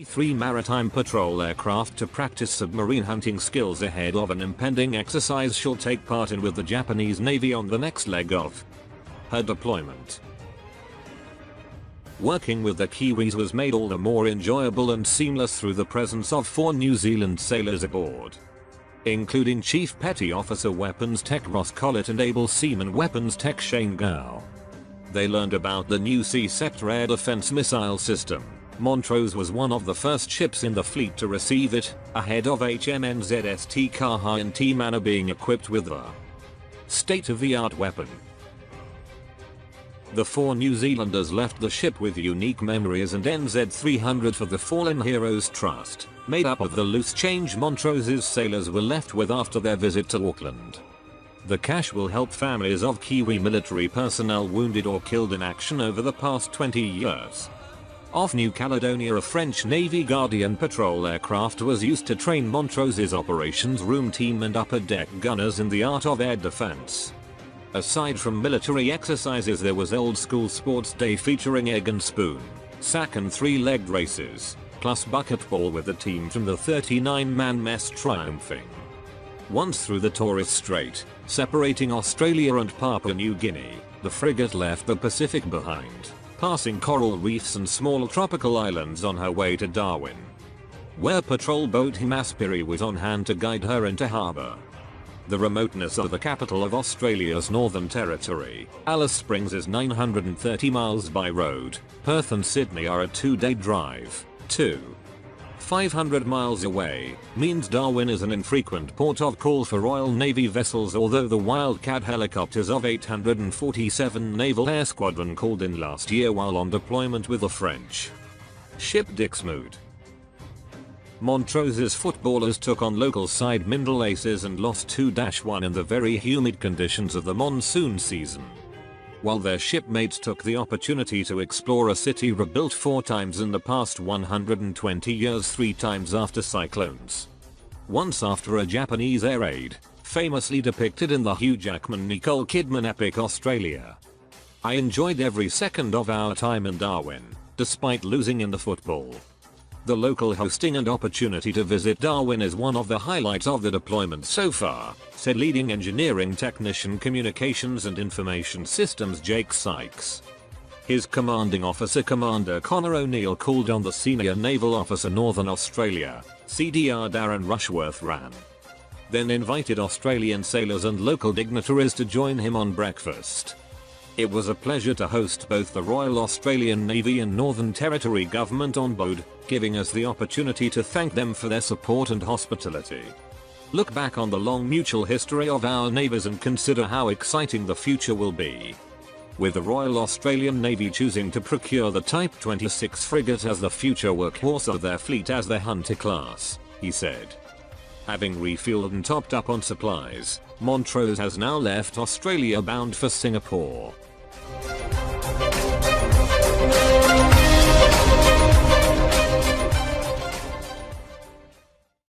3 maritime patrol aircraft to practice submarine hunting skills ahead of an impending exercise she'll take part in with the Japanese Navy on the next leg of her deployment. Working with the Kiwis was made all the more enjoyable and seamless through the presence of 4 New Zealand sailors aboard, including Chief Petty Officer Weapons Tech Ross Collett and Able Seaman Weapons Tech Shane Gow. They learned about the new Sea Sector air defense missile system. Montrose was one of the first ships in the fleet to receive it, ahead of HMNZ St Kaha and T Manor being equipped with the state-of-the-art weapon. The 4 New Zealanders left the ship with unique memories and NZ300 for the Fallen Heroes Trust, made up of the loose change Montrose's sailors were left with after their visit to Auckland. The cash will help families of Kiwi military personnel wounded or killed in action over the past 20 years. Off New Caledonia, a French Navy Guardian patrol aircraft was used to train Montrose's operations room team and upper deck gunners in the art of air defense. Aside from military exercises, there was old school sports day featuring egg and spoon, sack and 3-legged races, plus bucketball with the team from the 39-man mess triumphing once through the Torres Strait, separating Australia and Papua New Guinea. The frigate left the Pacific behind, passing coral reefs and small tropical islands on her way to Darwin, where patrol boat Himaspiri was on hand to guide her into harbour. The remoteness of the capital of Australia's Northern Territory, Alice Springs, is 930 miles by road. Perth and Sydney are a 2-day drive. 500 miles away means Darwin is an infrequent port of call for Royal Navy vessels, although the Wildcat helicopters of 847 Naval Air Squadron called in last year while on deployment with the French ship Dixmude. Montrose's footballers took on local side Mindel Aces and lost 2-1 in the very humid conditions of the monsoon season, while their shipmates took the opportunity to explore a city rebuilt 4 times in the past 120 years, 3 times after cyclones. Once after a Japanese air raid, famously depicted in the Hugh Jackman-Nicole Kidman epic Australia. I enjoyed every second of our time in Darwin, despite losing in the football. The local hosting and opportunity to visit Darwin is one of the highlights of the deployment so far, said leading engineering technician communications and information systems Jake Sykes. His commanding officer Commander Connor O'Neill called on the Senior Naval Officer Northern Australia, CDR Darren Rushworth Ran, then invited Australian sailors and local dignitaries to join him on breakfast. It was a pleasure to host both the Royal Australian Navy and Northern Territory government on board, giving us the opportunity to thank them for their support and hospitality. Look back on the long mutual history of our neighbours and consider how exciting the future will be, with the Royal Australian Navy choosing to procure the Type 26 frigate as the future workhorse of their fleet as their Hunter class, he said. Having refueled and topped up on supplies, Montrose has now left Australia bound for Singapore.